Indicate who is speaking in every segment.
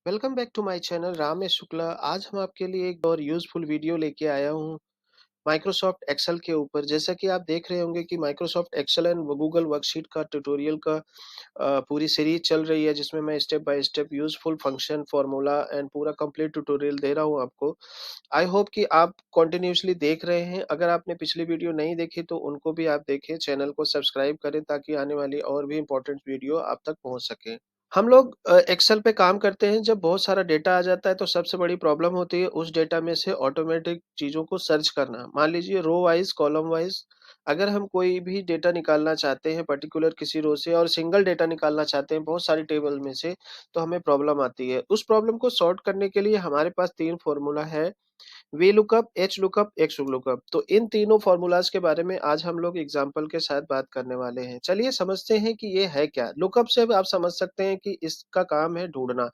Speaker 1: Welcome back to my channel Ramesh Shukla. आज हम आपके लिए एक और यूजफुल वीडियो लेके आया हूँ माइक्रोसॉफ्ट एक्सेल के ऊपर। जैसा कि आप देख रहे होंगे कि Microsoft Excel and Google worksheet का ट्यूटोरियल का पूरी सीरीज चल रही है, जिसमें मैं step by step useful function formula and पूरा कंप्लीट ट्यूटोरियल दे रहा हूँ आपको। आई होप कि आप कंटिन्यूअसली देख रहे हैं। अगर आपने पिछली वीडियो नहीं देखी तो उनको भी आप देखें, चैनल को सब्सक्राइब करें ताकि आने वाली और भी इंपॉर्टेंट वीडियो आप तक पहुंच सके। हम लोग एक्सेल पे काम करते हैं। जब बहुत सारा डेटा आ जाता है तो सबसे बड़ी प्रॉब्लम होती है उस डेटा में से ऑटोमेटिक चीज़ों को सर्च करना। मान लीजिए रो वाइज, कॉलम वाइज अगर हम कोई भी डेटा निकालना चाहते हैं पर्टिकुलर किसी रो से, और सिंगल डेटा निकालना चाहते हैं बहुत सारी टेबल में से, तो हमें प्रॉब्लम आती है। उस प्रॉब्लम को सॉर्ट करने के लिए हमारे पास 3 फॉर्मूला है, V lookup, H lookup, x lookup. तो इन तीनों फॉर्मूलाज के बारे में आज हम लोग एग्जांपल के साथ बात करने वाले हैं। चलिए समझते हैं कि ये है क्या। लुकअप से आप समझ सकते हैं कि इसका काम है ढूंढना।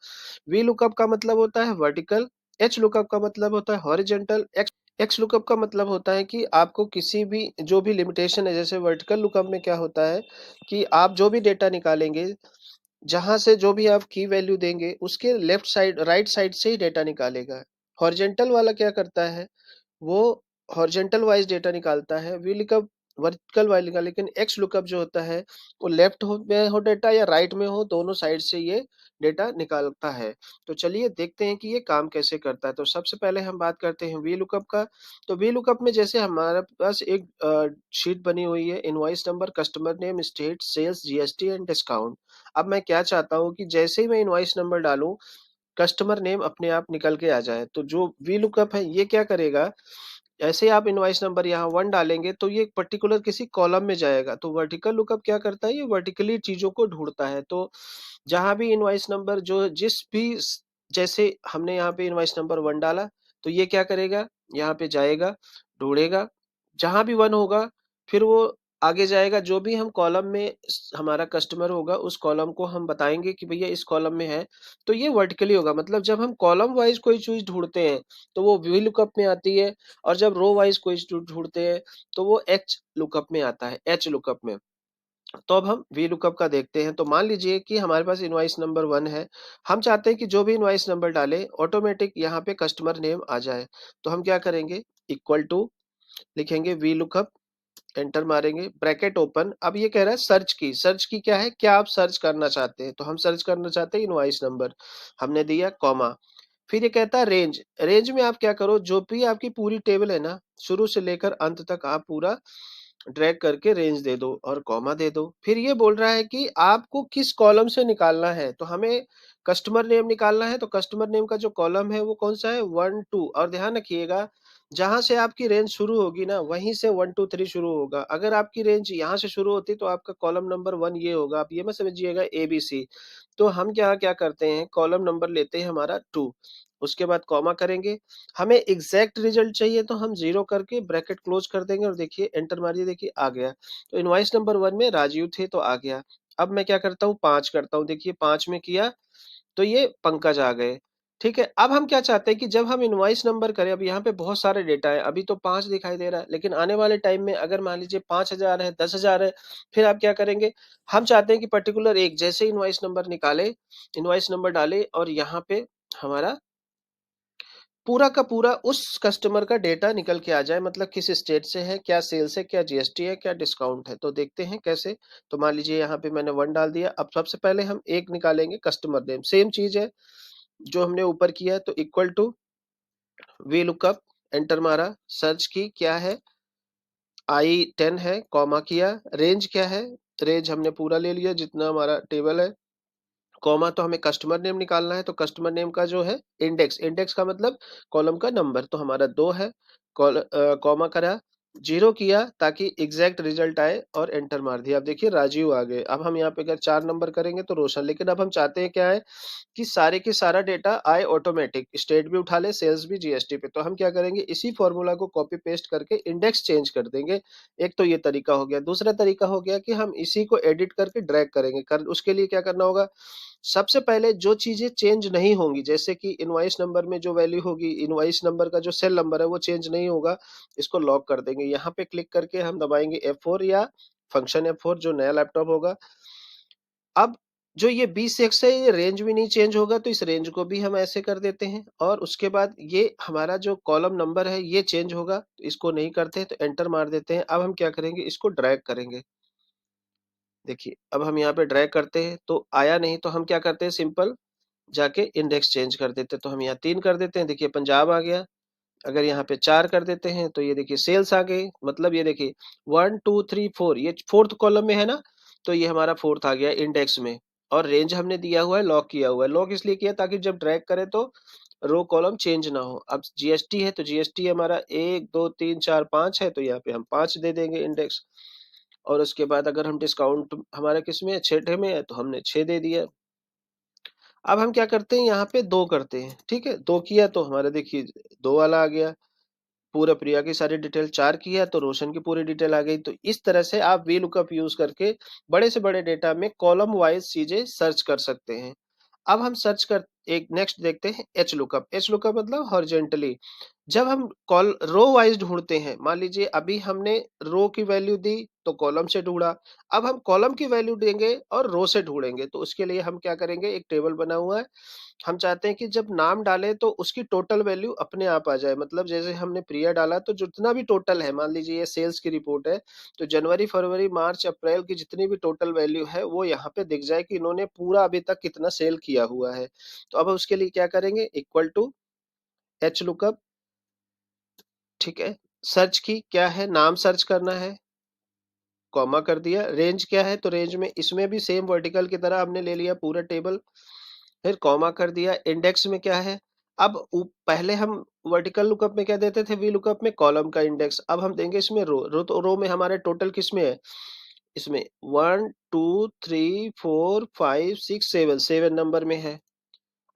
Speaker 1: वी लुकअप का मतलब होता है वर्टिकल, एच लुकअप का मतलब होता है हॉरिजॉन्टल, एक्स एक्स लुकअप का मतलब होता है कि आपको किसी भी जो भी लिमिटेशन है, जैसे वर्टिकल लुकअप में क्या होता है कि आप जो भी डेटा निकालेंगे, जहां से जो भी आप की वैल्यू देंगे उसके लेफ्ट साइड राइट साइड से ही डेटा निकालेगा। हॉरिजॉन्टल वाला क्या करता है, वो हॉरिजॉन्टल वाइज डेटा निकालता है। वी लुकअप वर्टिकल वाइज निकाल, लेकिन एक्स लुकअप जो होता है वो लेफ्ट हो में हो डेटा या राइट में हो, दोनों साइड से ये डेटा निकालता है। तो चलिए देखते हैं कि ये काम कैसे करता है। तो सबसे पहले हम बात करते हैं वी लुकअप का। तो वी लुकअप में जैसे हमारे पास एक शीट बनी हुई है, invoice number, customer name, state, sales, GST and discount. अब मैं क्या चाहता हूँ कि जैसे ही मैं इनवॉइस नंबर डालूं, कस्टमर नेम अपने आप निकल के आ जाए। तो जो वी लुकअप है ये क्या करेगा, ऐसे आप इनवॉइस नंबर यहाँ 1 डालेंगे तो ये पर्टिकुलर किसी कॉलम में जाएगा। तो वर्टिकल लुकअप क्या करता है, ये वर्टिकली चीजों को ढूंढता है। तो जहां भी इनवॉइस नंबर जो जिस भी जैसे हमने यहाँ पे इनवॉइस नंबर 1 डाला, तो ये क्या करेगा, यहाँ पे जाएगा, ढूंढेगा, जहां भी 1 होगा फिर वो आगे जाएगा। जो भी हम कॉलम में हमारा कस्टमर होगा उस कॉलम को हम बताएंगे कि भैया इस कॉलम में है। तो ये वर्टिकली होगा, मतलब जब हम कॉलम वाइज कोई चीज ढूंढते हैं तो वो वी लुकअप में आती है, और जब रो वाइज कोई ढूंढते हैं तो वो एच लुकअप में आता है, एच लुकअप में। तो अब हम वी लुकअप का देखते हैं। तो मान लीजिए कि हमारे पास इनवॉइस नंबर 1 है, हम चाहते हैं कि जो भी इनवॉइस नंबर डाले ऑटोमेटिक यहाँ पे कस्टमर नेम आ जाए। तो हम क्या करेंगे, इक्वल टू लिखेंगे वी लुकअप, एंटर मारेंगे, ब्रैकेट ओपन। अब ये कह रहा है सर्च की। सर्च की क्या है, क्या आप सर्च करना चाहते हैं, तो हम सर्च करना चाहते हैं इनवॉइस नंबर, हमने दिया कॉमा। फिर ये कहता है रेंज। रेंज में आप क्या करो, जो भी आपकी पूरी टेबल है ना, शुरू से लेकर अंत तक आप पूरा ड्रैग करके रेंज दे दो और कॉमा दे दो। फिर ये बोल रहा है कि आपको किस कॉलम से निकालना है, तो हमें कस्टमर नेम निकालना है। तो कस्टमर नेम का जो कॉलम है वो कौन सा है, 1 2। और ध्यान रखिएगा, जहां से आपकी रेंज शुरू होगी ना वहीं से 1 2 3 शुरू होगा। अगर आपकी रेंज यहाँ से शुरू होती तो आपका कॉलम नंबर 1 ये होगा। आप ये मत समझिएगा ABC। तो हम क्या क्या करते हैं, कॉलम नंबर लेते हैं हमारा 2, उसके बाद कॉमा करेंगे। हमें एग्जैक्ट रिजल्ट चाहिए तो हम 0 करके ब्रैकेट क्लोज कर देंगे, और देखिए एंटर मारिए, देखिए आ गया। तो इनवॉइस नंबर 1 में राजीव थे तो आ गया। अब मैं क्या करता हूँ, 5 करता हूँ, देखिए 5 में किया तो ये पंकज आ गए। ठीक है, अब हम क्या चाहते हैं कि जब हम इनवॉइस नंबर करें, अब यहाँ पे बहुत सारे डेटा है, अभी तो 5 दिखाई दे रहा है, लेकिन आने वाले टाइम में अगर मान लीजिए 5,000 है, 10,000 है, फिर आप क्या करेंगे, हम चाहते हैं कि पर्टिकुलर एक जैसे इनवॉइस नंबर निकाले, इनवॉइस नंबर डाले, और यहाँ पे हमारा पूरा का पूरा उस कस्टमर का डेटा निकल के आ जाए, मतलब किस स्टेट से है, क्या सेल्स है, क्या जीएसटी है, क्या डिस्काउंट है। तो देखते हैं कैसे। तो मान लीजिए यहाँ पे मैंने 1 डाल दिया। अब सबसे पहले हम एक निकालेंगे कस्टमर नेम, सेम चीज है जो हमने ऊपर किया। तो equal to V lookup, enter मारा, सर्च की क्या है, I10 है, कॉमा किया, रेंज क्या है, रेंज हमने पूरा ले लिया जितना हमारा टेबल है, कॉमा। तो हमें कस्टमर नेम निकालना है, तो कस्टमर नेम का जो है इंडेक्स, इंडेक्स का मतलब कॉलम का नंबर, तो हमारा 2 है, कॉमा करा, 0 किया ताकि एग्जैक्ट रिजल्ट आए, और एंटर मार दिया। अब देखिए राजीव आ गए। अब हम यहाँ पे अगर 4 नंबर करेंगे तो रोशन। लेकिन अब हम चाहते हैं क्या है कि सारे के सारा डेटा आए ऑटोमेटिक, स्टेट भी उठा ले, सेल्स भी, जीएसटी पे। तो हम क्या करेंगे, इसी फॉर्मूला को कॉपी पेस्ट करके इंडेक्स चेंज कर देंगे। एक तो ये तरीका हो गया। दूसरा तरीका हो गया कि हम इसी को एडिट करके ड्रैग करेंगे। उसके लिए क्या करना होगा, सबसे पहले जो चीजें चेंज नहीं होंगी, जैसे कि इनवॉइस नंबर में जो वैल्यू होगी, इनवॉइस नंबर का जो सेल नंबर है वो चेंज नहीं होगा, इसको लॉक कर देंगे। यहाँ पे क्लिक करके हम दबाएंगे F4 या फंक्शन F4, जो नया लैपटॉप होगा। अब जो ये B6 है ये रेंज भी नहीं चेंज होगा, तो इस रेंज को भी हम ऐसे कर देते हैं। और उसके बाद ये हमारा जो कॉलम नंबर है ये चेंज होगा, तो इसको नहीं करते हैं, तो एंटर मार देते हैं। अब हम क्या करेंगे, इसको ड्रैग करेंगे। देखिए अब हम यहाँ पे ड्रैग करते हैं तो आया नहीं, तो हम क्या करते हैं, सिंपल जाके इंडेक्स चेंज कर देते हैं। तो हम यहाँ 3 कर देते हैं, देखिए पंजाब आ गया। अगर यहाँ पे 4 कर देते हैं तो ये देखिए सेल्स आ गई, मतलब ये देखिए 1 2 3 4, ये फोर्थ कॉलम में है ना, तो ये हमारा फोर्थ आ गया इंडेक्स में। और रेंज हमने दिया हुआ है, लॉक किया हुआ है। लॉक इसलिए किया ताकि जब ड्रैग करे तो रो कॉलम चेंज ना हो। अब जीएसटी है तो जीएसटी हमारा 1 2 3 4 5 है, तो यहाँ पे हम 5 दे देंगे इंडेक्स। और उसके बाद अगर हम डिस्काउंट हमारा किस में है, 6 में है, तो हमने 6 दे दिया। अब हम क्या करते हैं, यहाँ पे 2 करते हैं। ठीक है, 2 किया तो हमारा देखिए 2 वाला आ गया। पूरा प्रिया की सारी डिटेल 4 की है तो रोशन की पूरी डिटेल आ गई। तो इस तरह से आप वी लुकअप यूज करके बड़े से बड़े डेटा में कॉलम वाइज चीजें सर्च कर सकते हैं। अब हम सर्च कर एक नेक्स्ट देखते हैं एच लुकअप। एच लुकअप मतलब हॉरिजेंटली, जब हम कॉल रो वाइज ढूंढते हैं, मान लीजिए अभी हमने रो की वैल्यू दी तो कॉलम से ढूंढा, अब हम कॉलम की वैल्यू देंगे और रो से ढूंढेंगे। तो उसके लिए हम क्या करेंगे, एक टेबल बना हुआ है। हम चाहते हैं कि जब नाम डालें तो उसकी टोटल वैल्यू अपने आप आ जाए। मतलब जैसे हमने प्रिया डाला तो जितना भी टोटल है, मान लीजिए ये सेल्स की रिपोर्ट है, तो जनवरी फरवरी मार्च अप्रैल की जितनी भी टोटल वैल्यू है वो यहाँ पे दिख जाए कि इन्होंने पूरा अभी तक कितना सेल किया हुआ है। तो अब उसके लिए क्या करेंगे, इक्वल टू एच लुकअप। ठीक है, सर्च की क्या है, नाम सर्च करना है, कॉमा कर दिया। रेंज क्या है, तो रेंज में इसमें भी सेम वर्टिकल की तरह हमने ले लिया पूरा टेबल, फिर कॉमा कर दिया। इंडेक्स में क्या है, अब पहले हम वर्टिकल लुकअप में क्या देते थे, वी लुकअप में कॉलम का इंडेक्स। अब हम देंगे इसमें रो। रो तो रो में हमारे टोटल किस में है, इसमें 1 2 3 4 5 6 7, 7 नंबर में है।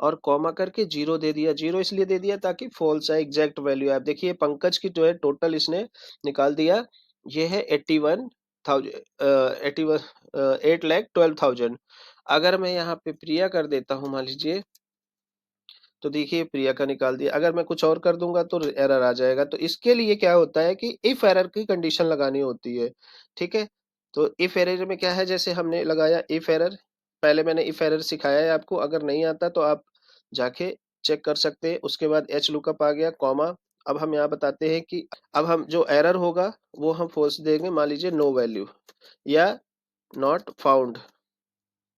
Speaker 1: और कॉमा करके 0 दे दिया। 0 इसलिए दे दिया ताकि फॉल्स है, एग्जैक्ट वैल्यू है। आप देखिए पंकज की जो है टोटल इसने निकाल दिया, ये है 81,000, 8,12,000। अगर मैं यहाँ पे प्रिया कर देता हूँ मान लीजिए, तो देखिए प्रिया का निकाल दिया। अगर मैं कुछ और कर दूंगा तो एरर आ जाएगा। तो इसके लिए क्या होता है कि इफ एरर की कंडीशन लगानी होती है। ठीक है, तो इफ एरर में क्या है, जैसे हमने लगाया इफ एरर, पहले मैंने इफ एरर सिखाया है आपको, अगर नहीं आता तो आप जाके चेक कर सकते हैं। उसके बाद एच लुकअप आ गया, कॉमा। अब हम यहाँ बताते हैं कि अब हम जो एरर होगा वो हम फॉल्स देंगे, मान लीजिए नो वैल्यू या नॉट फाउंड।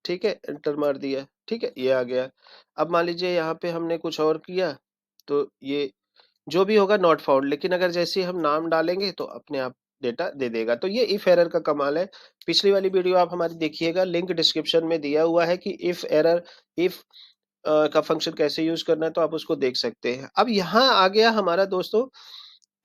Speaker 1: ठीक है, एंटर मार दिया। ठीक है, ये आ गया। अब मान लीजिए यहाँ पे हमने कुछ और किया, तो ये जो भी होगा नॉट फाउंड, लेकिन अगर जैसे हम नाम डालेंगे तो अपने आप डेटा दे देगा। तो ये इफ एरर का कमाल है। पिछली वाली वीडियो आप हमारी देखिएगा, लिंक डिस्क्रिप्शन में दिया हुआ है कि इफ एरर, इफ का फंक्शन कैसे यूज करना है, तो आप उसको देख सकते हैं। अब यहाँ आ गया हमारा दोस्तों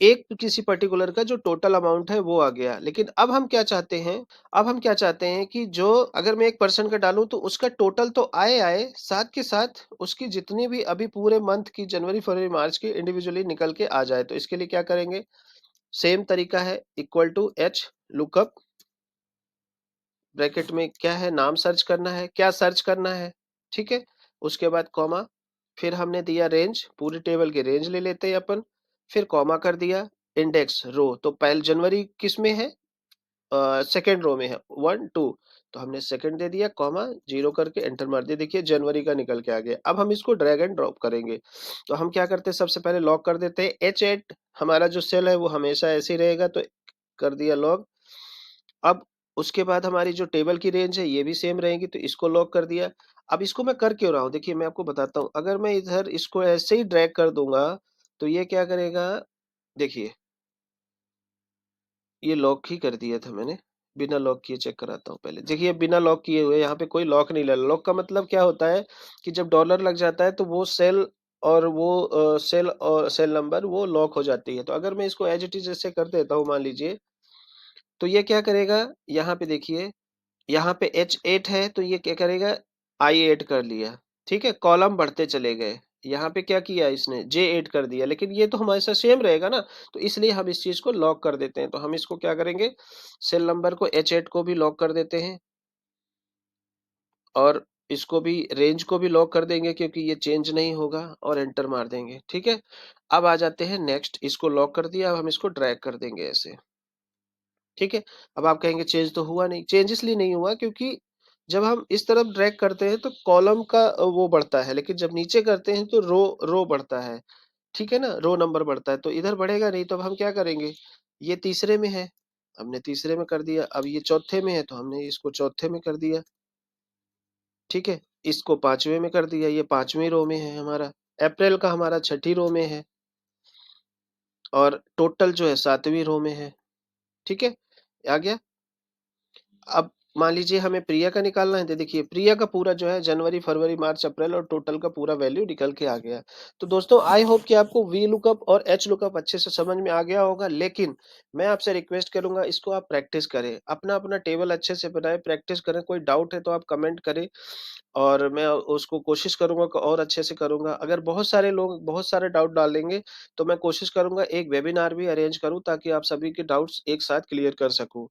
Speaker 1: एक किसी पर्टिकुलर का जो टोटल अमाउंट है वो आ गया। लेकिन अब हम क्या चाहते हैं, अब हम क्या चाहते हैं कि जो अगर मैं 1% का डालूं तो उसका टोटल तो आए आए, साथ के साथ उसकी जितनी भी अभी पूरे मंथ की जनवरी फरवरी मार्च की इंडिविजुअली निकल के आ जाए। तो इसके लिए क्या करेंगे, सेम तरीका है, equal to H lookup, bracket में क्या है, नाम सर्च करना है, क्या सर्च करना है। ठीक है, उसके बाद कॉमा, फिर हमने दिया रेंज, पूरी टेबल की रेंज ले लेते हैं अपन। फिर कॉमा कर दिया, इंडेक्स रो, तो पहले जनवरी किस में है, सेकेंड रो में है 1 2, तो हमने सेकंड दे दिया, कॉमा 0 करके एंटर मार दिया। देखिए जनवरी का निकल के आ गया। अब हम इसको ड्रैग एंड ड्रॉप करेंगे। तो हम क्या करते हैं, सबसे पहले लॉक कर देते हैं। H8 हमारा जो सेल है वो हमेशा ऐसे ही रहेगा, तो कर दिया लॉक। अब उसके बाद हमारी जो टेबल की रेंज है ये भी सेम रहेगी, तो इसको लॉक कर दिया। अब इसको मैं कर क्यों रहा हूँ, देखिए मैं आपको बताता हूँ। अगर मैं इधर इसको ऐसे ही ड्रैग कर दूंगा तो ये क्या करेगा, देखिए ये लॉक ही कर दिया था मैंने, बिना लॉक किए चेक कराता हूँ पहले। देखिए बिना लॉक किए हुए यहाँ पे कोई लॉक नहीं लगा। लॉक का मतलब क्या होता है कि जब डॉलर लग जाता है तो वो सेल और वो सेल और सेल नंबर वो लॉक हो जाती है। तो अगर मैं इसको एज इट इज ऐसे कर देता हूँ मान लीजिए, तो ये क्या करेगा, यहाँ पे देखिए, यहाँ पे H8 है तो ये क्या करेगा, I8 कर लिया। ठीक है, कॉलम बढ़ते चले गए। यहाँ पे क्या किया इसने, J8 कर दिया, लेकिन ये तो हमारे साथ सेम रहेगा ना, तो इसलिए हम इस चीज को लॉक कर देते हैं। तो हम इसको क्या करेंगे, सेल नंबर को H8 को भी लॉक कर देते हैं, और इसको भी रेंज को भी लॉक कर देंगे क्योंकि ये चेंज नहीं होगा, और एंटर मार देंगे। ठीक है, अब आ जाते हैं नेक्स्ट, इसको लॉक कर दिया। अब हम इसको ड्रैग कर देंगे ऐसे। ठीक है, अब आप कहेंगे चेंज तो हुआ नहीं। चेंज इसलिए नहीं हुआ क्योंकि जब हम इस तरफ ड्रैग करते हैं तो कॉलम का वो बढ़ता है, लेकिन जब नीचे करते हैं तो रो रो बढ़ता है, ठीक है ना? रो नंबर बढ़ता है, तो इधर बढ़ेगा नहीं, तो अब हम क्या करेंगे? ये तीसरे में है, हमने तीसरे में कर दिया। अब ये चौथे में है तो हमने इसको चौथे में कर दिया, ठीक है? इसको पांचवे में कर दिया, ये पांचवी रो में है हमारा। अप्रैल का हमारा छठी रो में है, और टोटल जो है सातवीं रो में है, ठीक है? आ गया। अब मान लीजिए हमें प्रिया का निकालना है, तो देखिए प्रिया का पूरा जो है जनवरी फरवरी मार्च अप्रैल और टोटल का पूरा वैल्यू निकल के आ गया। तो दोस्तों आई होप कि आपको वी लुकअप और एच लुकअप अच्छे से समझ में आ गया होगा, लेकिन मैं आपसे रिक्वेस्ट करूंगा इसको आप प्रैक्टिस करें, अपना अपना टेबल अच्छे से बनाए, प्रैक्टिस करें। कोई डाउट है तो आप कमेंट करें, और मैं उसको कोशिश करूंगा कि और अच्छे से करूंगा। अगर बहुत सारे लोग बहुत सारे डाउट डालेंगे तो मैं कोशिश करूंगा एक वेबिनार भी अरेंज करूं, ताकि आप सभी के डाउट्स एक साथ क्लियर कर सकूं।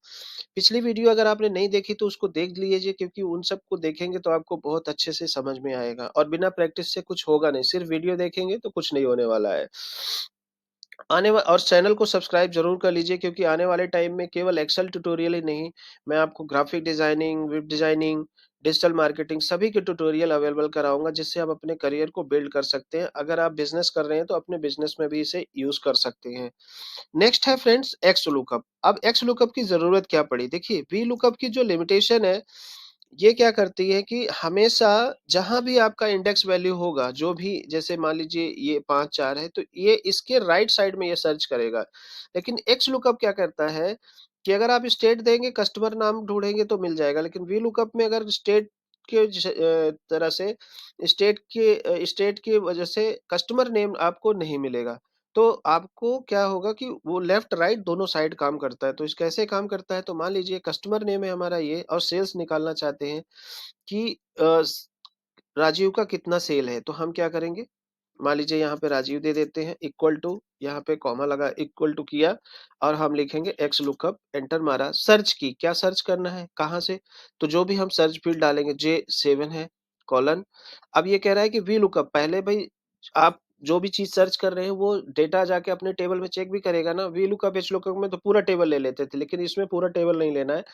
Speaker 1: पिछली वीडियो अगर आपने नहीं देखी तो उसको देख लीजिए, क्योंकि उन सबको देखेंगे तो आपको बहुत अच्छे से समझ में आएगा, और बिना प्रैक्टिस से कुछ होगा नहीं, सिर्फ वीडियो देखेंगे तो कुछ नहीं होने वाला है। और चैनल को सब्सक्राइब जरूर कर लीजिए, क्योंकि आने वाले टाइम में केवल एक्सेल ट्यूटोरियल ही नहीं, मैं आपको graphic designing, web designing, digital marketing सभी के ट्यूटोरियल अवेलेबल कराऊंगा, जिससे आप अपने करियर को बिल्ड कर सकते हैं। अगर आप बिजनेस कर रहे हैं तो अपने बिजनेस में भी इसे यूज कर सकते हैं। नेक्स्ट है फ्रेंड्स एक्स लुकअप। अब एक्स लुकअप की जरूरत क्या पड़ी? देखिए वी लुकअप की जो लिमिटेशन है, ये क्या करती है कि हमेशा जहां भी आपका इंडेक्स वैल्यू होगा, जो भी, जैसे मान लीजिए ये 5 4 है, तो ये इसके राइट साइड में ये सर्च करेगा। लेकिन एक्स लुकअप क्या करता है कि अगर आप स्टेट देंगे, कस्टमर नाम ढूंढेंगे तो मिल जाएगा, लेकिन वी लुकअप में अगर स्टेट के तरह से स्टेट की वजह से कस्टमर नेम आपको नहीं मिलेगा। तो आपको क्या होगा कि वो लेफ्ट राइट दोनों साइड काम करता है। तो इस कैसे काम करता है, तो मान लीजिए कस्टमर नेम है हमारा ये, और सेल्स निकालना चाहते हैं कि राजीव का कितना सेल है, तो हम क्या करेंगे? मान लीजिए यहाँ पे राजीव दे देते हैं, इक्वल टू, यहाँ पे कॉमा लगा, इक्वल टू किया, और हम लिखेंगे एक्स लुकअप, एंटर मारा, सर्च की, क्या सर्च करना है, कहाँ से? तो जो भी हम सर्च फील्ड डालेंगे, J7 है, कॉलन। अब ये कह रहा है कि वी लुकअप, पहले भाई आप जो भी चीज सर्च कर रहे हैं वो डेटा जाके अपने टेबल में चेक भी करेगा ना। वी लुकअप एच लुकअप में तो पूरा टेबल ले लेते थे, लेकिन इसमें पूरा टेबल नहीं लेना है।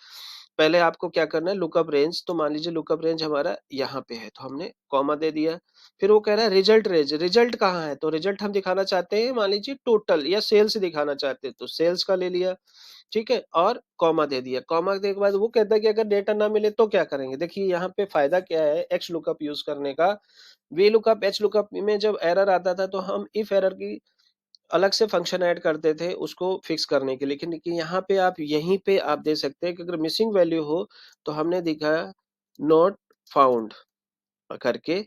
Speaker 1: पहले आपको क्या करना है, लुकअप रेंज, तो मान लीजिए लुकअप रेंज हमारा यहाँ पे है, तो हमने कॉमा दे दिया। फिर वो कह रहा है रिजल्ट रेंज, रिजल्ट कहाँ है, तो रिजल्ट हम दिखाना चाहते हैं मान लीजिए टोटल या सेल्स दिखाना चाहते हैं, तो सेल्स का ले लिया, ठीक है, और कॉमा दे दिया। कॉमा देने के बाद वो कहता है कि अगर डेटा ना मिले तो क्या करेंगे? देखिए यहाँ पे फायदा क्या है एक्स लुकअप यूज करने का। वी लुकअप एच लुकअप में जब एरर आता था तो हम इफ एरर की अलग से फंक्शन ऐड करते थे उसको फिक्स करने के लिए, लेकिन यहाँ पे आप यहीं पे आप दे सकते हैं कि अगर मिसिंग वैल्यू हो तो हमने दिखाया नॉट फाउंड करके,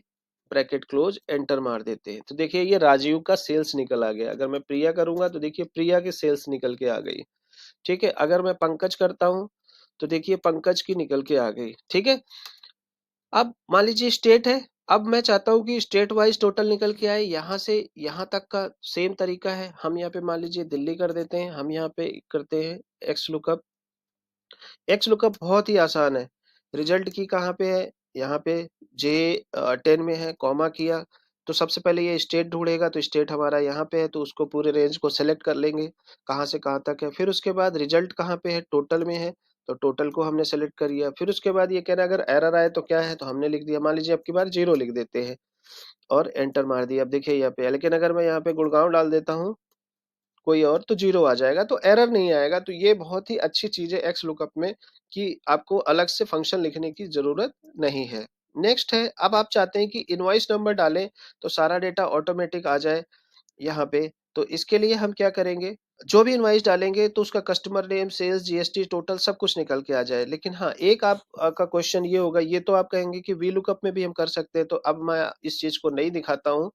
Speaker 1: ब्रैकेट क्लोज, एंटर मार देते हैं, तो देखिए ये राजीव का सेल्स निकल आ गया। अगर मैं प्रिया करूंगा तो देखिए प्रिया की सेल्स निकल के आ गई, ठीक है। अगर मैं पंकज करता हूं तो देखिए पंकज की निकल के आ गई, ठीक है। अब मान लीजिए स्टेट है, अब मैं चाहता हूं कि स्टेट वाइज टोटल निकल के आए, यहां से यहां तक का सेम तरीका है। हम यहाँ पे मान लीजिए दिल्ली कर देते हैं, हम यहाँ पे करते हैं एक्स लुकअप। एक्स लुकअप बहुत ही आसान है। रिजल्ट की कहाँ पे है, यहाँ पे J10 में है, कॉमा किया, तो सबसे पहले ये स्टेट ढूंढेगा, तो स्टेट हमारा यहाँ पे है, तो उसको पूरे रेंज को सेलेक्ट कर लेंगे कहाँ से कहाँ तक है। फिर उसके बाद रिजल्ट कहाँ पे है, टोटल में है, तो टोटल को हमने सेलेक्ट कर लिया। फिर उसके बाद ये कह रहा है अगर एरर आए तो क्या है, तो हमने लिख दिया मान लीजिए अब की बार 0 लिख देते हैं, और एंटर मार दिया। अब देखिए यहाँ पे, लेकिन अगर मैं यहाँ पे गुड़गांव डाल देता हूँ कोई और, तो 0 आ जाएगा, तो एरर नहीं आएगा। तो ये बहुत ही अच्छी चीज है एक्स लुकअप में, कि आपको अलग से फंक्शन लिखने की जरूरत नहीं है। नेक्स्ट है, अब आप चाहते हैं कि इनवॉइस नंबर डालें तो सारा डेटा ऑटोमेटिक आ जाए यहाँ पे, तो इसके लिए हम क्या करेंगे, जो भी इनवॉइस डालेंगे तो उसका customer name, sales, GST, total सब कुछ निकल के आ जाए। लेकिन हाँ, एक आप का क्वेश्चन ये होगा, ये तो आप कहेंगे कि वी लुकअप में भी हम कर सकते हैं, तो अब मैं इस चीज को नहीं दिखाता हूँ,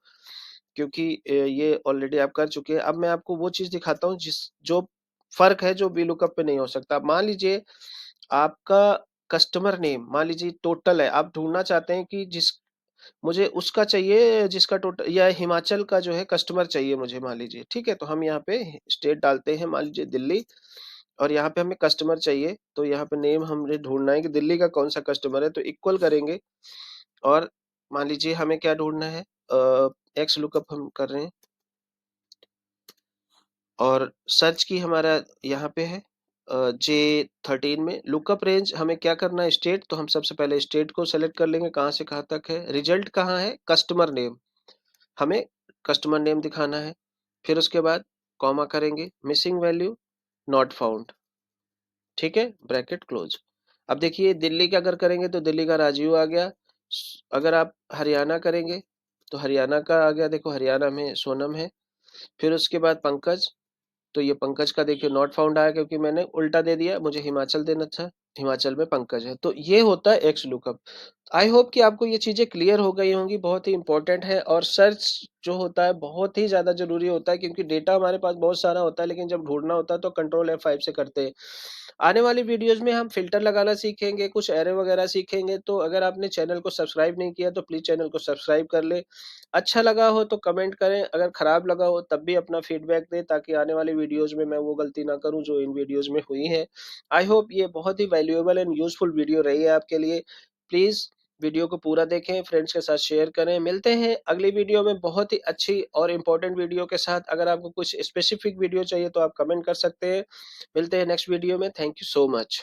Speaker 1: क्योंकि ये ऑलरेडी आप कर चुके हैं। अब मैं आपको वो चीज दिखाता हूँ जिस जो फर्क है, जो वी लुकअप पे नहीं हो सकता। मान लीजिए आपका कस्टमर नेम, मान लीजिए टोटल है, आप ढूंढना चाहते हैं कि जिस, मुझे उसका चाहिए जिसका टोटल, या हिमाचल का जो है कस्टमर चाहिए मुझे, मान लीजिए, ठीक है। तो हम यहाँ पे स्टेट डालते हैं, मान लीजिए दिल्ली, और यहाँ पे हमें कस्टमर चाहिए, तो यहाँ पे नेम हमने ढूंढना है कि दिल्ली का कौन सा कस्टमर है, तो इक्वल करेंगे। और मान लीजिए हमें क्या ढूंढना है, एक्स लुकअप हम कर रहे हैं, और सर्च की हमारा यहाँ पे है, J13 में लुकअप रेंज हमें क्या करना है, स्टेट, तो हम सबसे पहले स्टेट को सेलेक्ट कर लेंगे, कहाँ से कहाँ तक है। रिजल्ट कहाँ है, कस्टमर नेम, हमें कस्टमर नेम दिखाना है। फिर उसके बाद कॉमा करेंगे, मिसिंग वैल्यू नॉट फाउंड, ठीक है, ब्रैकेट क्लोज। अब देखिए दिल्ली का अगर करेंगे तो दिल्ली का राजीव आ गया। अगर आप हरियाणा करेंगे तो हरियाणा का आ गया, देखो हरियाणा में सोनम है। फिर उसके बाद पंकज, तो ये पंकज का देखिए नॉट फाउंड आया क्योंकि मैंने उल्टा दे दिया, मुझे हिमाचल देना था, हिमाचल में पंकज है। तो ये होता है एक्स लुकअप। आई होप कि आपको ये चीजें क्लियर हो गई होंगी, बहुत ही इंपॉर्टेंट है। और सर्च जो होता है बहुत ही ज्यादा जरूरी होता है, क्योंकि डेटा हमारे पास बहुत सारा होता है, लेकिन जब ढूंढना होता है तो कंट्रोल F5 से करते हैं। आने वाली वीडियोस में हम फिल्टर लगाना सीखेंगे, कुछ एरे वगैरह सीखेंगे। तो अगर आपने चैनल को सब्सक्राइब नहीं किया तो प्लीज चैनल को सब्सक्राइब कर ले। अच्छा लगा हो तो कमेंट करें, अगर खराब लगा हो तब भी अपना फीडबैक दें, ताकि आने वाली वीडियोस में मैं वो गलती ना करूं जो इन वीडियोस में हुई है। आई होप ये बहुत ही वैल्यूएबल एंड यूजफुल वीडियो रही है आपके लिए। प्लीज वीडियो को पूरा देखें, फ्रेंड्स के साथ शेयर करें। मिलते हैं अगली वीडियो में बहुत ही अच्छी और इम्पोर्टेंट वीडियो के साथ। अगर आपको कुछ स्पेसिफिक वीडियो चाहिए तो आप कमेंट कर सकते हैं। मिलते हैं नेक्स्ट वीडियो में। Thank you so much.